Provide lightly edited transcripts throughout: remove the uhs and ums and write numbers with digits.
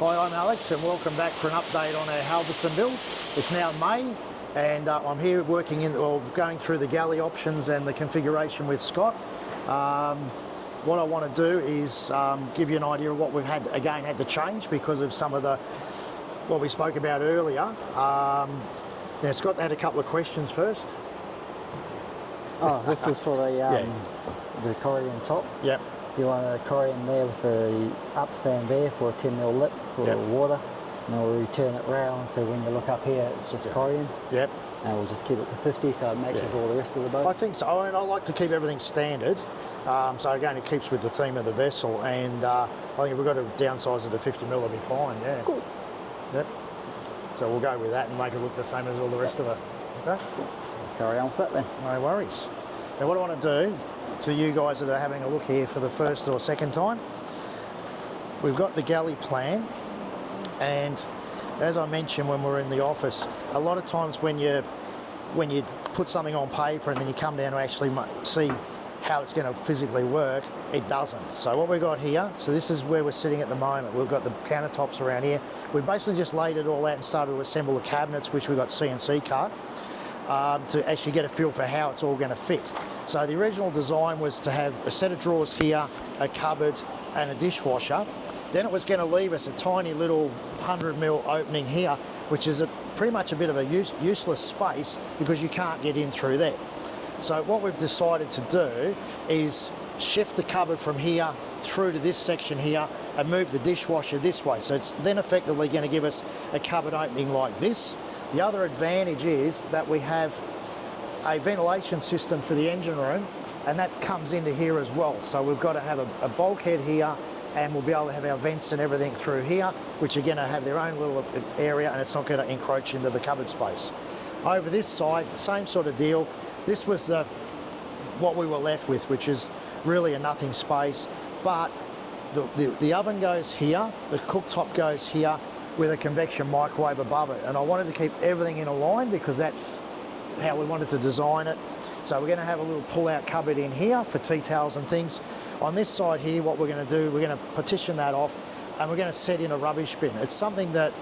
Hi, I'm Alex and welcome back for an update on our Halvorsen build. It's now May and I'm here working going through the galley options and the configuration with Scott. What I want to do is give you an idea of what we've had to change because of some of what we spoke about earlier. Now Scott had a couple of questions first. Oh, this is for the Korean top. Yep. You want a Korean there with the upstand there for a 10mm lip for water. And we'll return it round so when you look up here it's just Korean. Yep. And we'll just keep it to 50 so it matches all the rest of the boat. I think so. I like to keep everything standard. So again, it keeps with the theme of the vessel, and I think if we've got to downsize it to 50mm, it'll be fine, yeah. Cool. Yep. So we'll go with that and make it look the same as all the rest of it. Okay? Cool. Carry on with that then. No worries. Now what I want to do, to you guys that are having a look here for the first or second time, we've got the galley plan, and as I mentioned when we were in the office, a lot of times when you put something on paper and then you come down to actually see how it's going to physically work, it doesn't. So what we've got here, so this is where we're sitting at the moment. We've got the countertops around here. We basically just laid it all out and started to assemble the cabinets, which we got CNC cut, to actually get a feel for how it's all going to fit. So the original design was to have a set of drawers here, a cupboard and a dishwasher. Then it was going to leave us a tiny little 100mm opening here, which is pretty much a bit of a useless space because you can't get in through there. So what we've decided to do is shift the cupboard from here through to this section here and move the dishwasher this way. So it's then effectively going to give us a cupboard opening like this. The other advantage is that we have a ventilation system for the engine room, and that comes into here as well. So we've got to have a bulkhead here, and we'll be able to have our vents and everything through here, which are going to have their own little area, and it's not going to encroach into the cupboard space. Over this side, same sort of deal. This was what we were left with, which is really a nothing space, but the oven goes here, the cooktop goes here with a convection microwave above it, and I wanted to keep everything in a line because that's how we wanted to design it. So we're going to have a little pull-out cupboard in here for tea towels and things. On this side here, what we're going to do, we're going to partition that off and we're going to set in a rubbish bin. It's something that,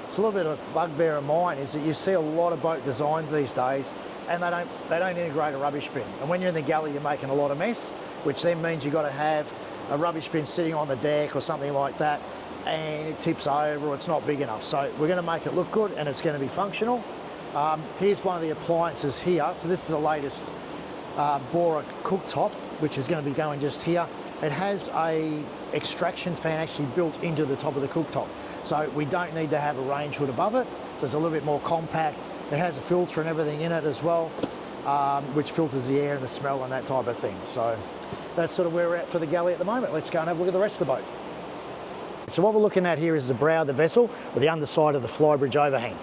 it's a little bit of a bugbear of mine, is that you see a lot of boat designs these days and they don't integrate a rubbish bin. And when you're in the galley, you're making a lot of mess, which then means you've got to have a rubbish bin sitting on the deck or something like that, and it tips over or it's not big enough. So we're going to make it look good and it's going to be functional. Here's one of the appliances here. So this is the latest Bora cooktop, which is going to be going just here. It has a extraction fan actually built into the top of the cooktop. So we don't need to have a range hood above it. So it's a little bit more compact. It has a filter and everything in it as well, which filters the air and the smell and that type of thing. So that's sort of where we're at for the galley at the moment. Let's go and have a look at the rest of the boat. So what we're looking at here is the brow of the vessel, or the underside of the flybridge overhang.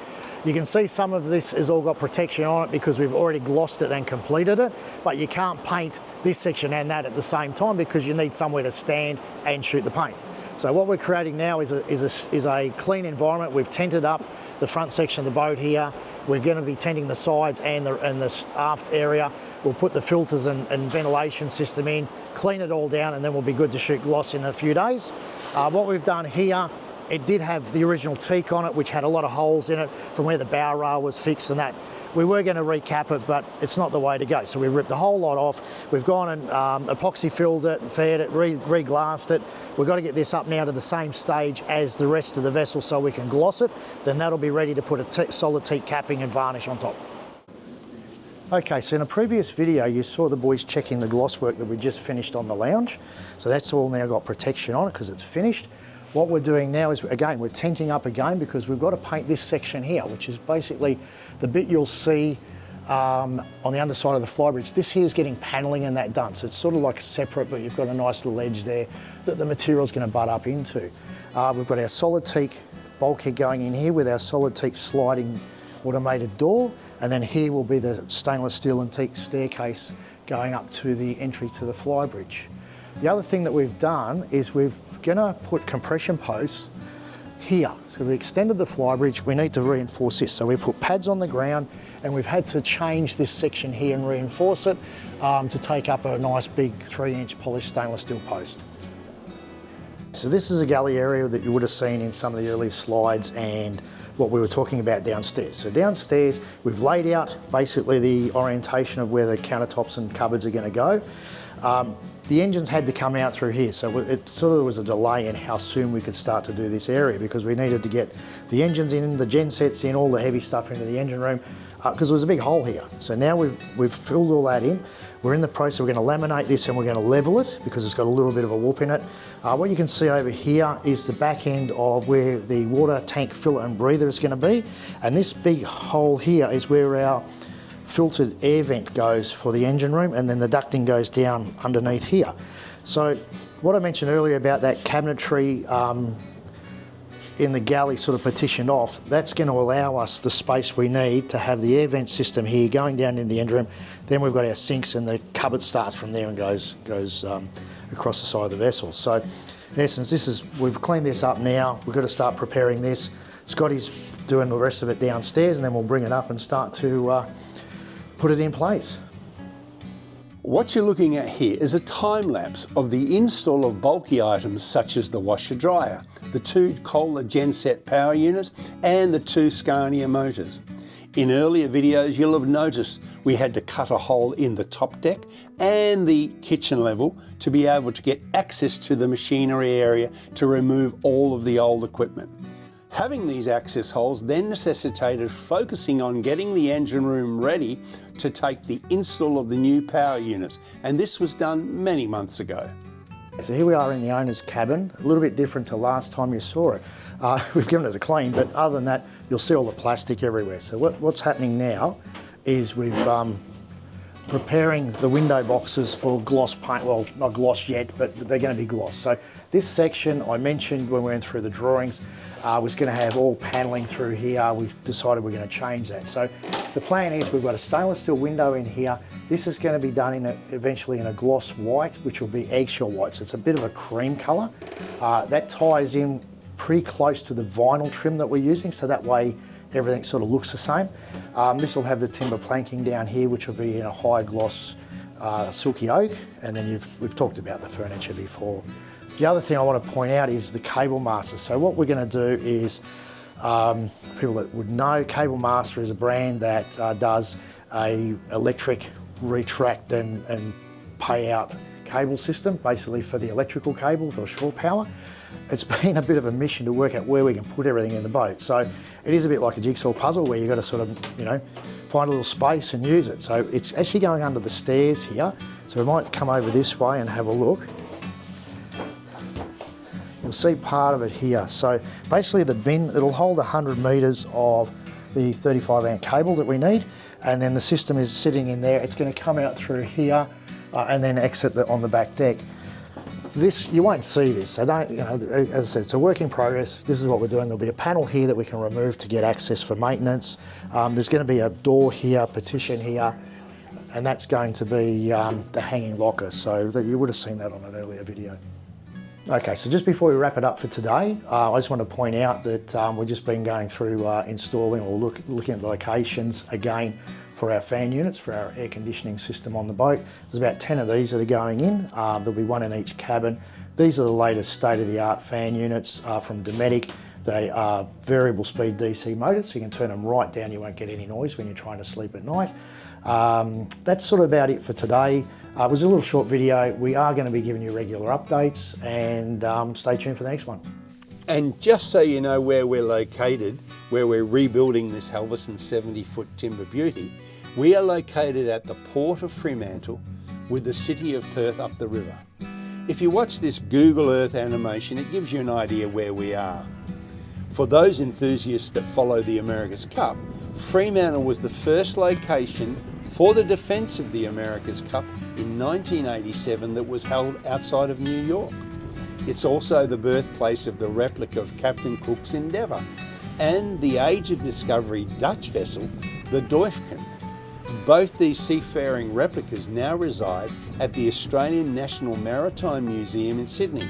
You can see some of this has all got protection on it because we've already glossed it and completed it, but you can't paint this section and that at the same time because you need somewhere to stand and shoot the paint. So what we're creating now is a clean environment. We've tented up the front section of the boat here. We're going to be tenting the sides and the aft area. We'll put the filters and ventilation system in, clean it all down, and then we'll be good to shoot gloss in a few days. What we've done here, it did have the original teak on it, which had a lot of holes in it from where the bow rail was fixed and that. We were going to recap it, but it's not the way to go. So we've ripped the whole lot off. We've gone and epoxy filled it and faired it, re-glassed it. We've got to get this up now to the same stage as the rest of the vessel so we can gloss it. Then that'll be ready to put a solid teak capping and varnish on top. Okay, so in a previous video you saw the boys checking the gloss work that we just finished on the lounge. So that's all now got protection on it because it's finished. What we're doing now is, again, we're tenting up again because we've got to paint this section here, which is basically the bit you'll see on the underside of the flybridge. This here is getting panelling and that done. So it's sort of like separate, but you've got a nice little edge there that the material's going to butt up into. We've got our solid teak bulkhead going in here with our solid teak sliding automated door, and then here will be the stainless steel and teak staircase going up to the entry to the flybridge. The other thing that we've done is we're going to put compression posts here. So we extended the flybridge, we need to reinforce this. So we put pads on the ground and we've had to change this section here and reinforce it to take up a nice big 3-inch polished stainless steel post. So this is a galley area that you would have seen in some of the earlier slides and what we were talking about downstairs. So downstairs, we've laid out basically the orientation of where the countertops and cupboards are going to go. The engines had to come out through here, so it sort of was a delay in how soon we could start to do this area because we needed to get the engines in, the gen sets in, all the heavy stuff into the engine room because there was a big hole here. So now we've filled all that in. We're in the process, we're going to laminate this and we're going to level it because it's got a little bit of a whoop in it. What you can see over here is the back end of where the water tank filler and breather is going to be. And this big hole here is where our filtered air vent goes for the engine room, and then the ducting goes down underneath here. So what I mentioned earlier about that cabinetry in the galley sort of partitioned off, that's going to allow us the space we need to have the air vent system here going down in the engine room. Then we've got our sinks and the cupboard starts from there and goes across the side of the vessel. So in essence, we've cleaned this up now. We've got to start preparing this. Scotty's doing the rest of it downstairs, and then we'll bring it up and start to put it in place. What you're looking at here is a time lapse of the install of bulky items such as the washer dryer, the 2 Kohler genset power units and the 2 Scania motors. In earlier videos you'll have noticed we had to cut a hole in the top deck and the kitchen level to be able to get access to the machinery area to remove all of the old equipment. Having these access holes then necessitated focusing on getting the engine room ready to take the install of the new power units, and this was done many months ago. So here we are in the owner's cabin, a little bit different to last time you saw it. We've given it a clean, but other than that, you'll see all the plastic everywhere. So what's happening now is we've preparing the window boxes for gloss paint. Well, not gloss yet, but they're going to be gloss. So this section I mentioned when we went through the drawings was going to have all paneling through here. We decided we're going to change that. So the plan is we've got a stainless steel window in here. This is going to be done eventually in a gloss white, which will be eggshell white. So it's a bit of a cream colour. That ties in pretty close to the vinyl trim that we're using, so that way everything sort of looks the same. This will have the timber planking down here, which will be in a high gloss silky oak, and then we've talked about the furniture before. The other thing I want to point out is the Cable Master. So what we're going to do is, people that would know, Cable Master is a brand that does a electric retract and pay out cable system, basically for the electrical cable for shore power. It's been a bit of a mission to work out where we can put everything in the boat. So it is a bit like a jigsaw puzzle where you've got to sort of, find a little space and use it. So it's actually going under the stairs here. So we might come over this way and have a look. You'll see part of it here. So basically the bin, it'll hold 100 metres of the 35 amp cable that we need. And then the system is sitting in there. It's going to come out through here and then exit on the back deck. This, you won't see this, so don't, as I said, it's a work in progress. This is what we're doing. There'll be a panel here that we can remove to get access for maintenance. There's going to be a door here, partition here, and that's going to be the hanging locker. So you would have seen that on an earlier video. Okay, so just before we wrap it up for today, I just want to point out that we've just been going through installing or looking at locations again for our fan units, for our air conditioning system on the boat. There's about 10 of these that are going in. There'll be one in each cabin. These are the latest state-of-the-art fan units from Dometic. They are variable speed DC motors, so you can turn them right down. You won't get any noise when you're trying to sleep at night. That's sort of about it for today. It was a little short video. We are going to be giving you regular updates, and stay tuned for the next one. And just so you know where we're located, where we're rebuilding this Halvorsen 70-foot timber beauty, we are located at the Port of Fremantle with the city of Perth up the river. If you watch this Google Earth animation, it gives you an idea where we are. For those enthusiasts that follow the America's Cup, Fremantle was the first location for the defence of the America's Cup in 1987 that was held outside of New York. It's also the birthplace of the replica of Captain Cook's Endeavour and the Age of Discovery Dutch vessel, the Duifken. Both these seafaring replicas now reside at the Australian National Maritime Museum in Sydney.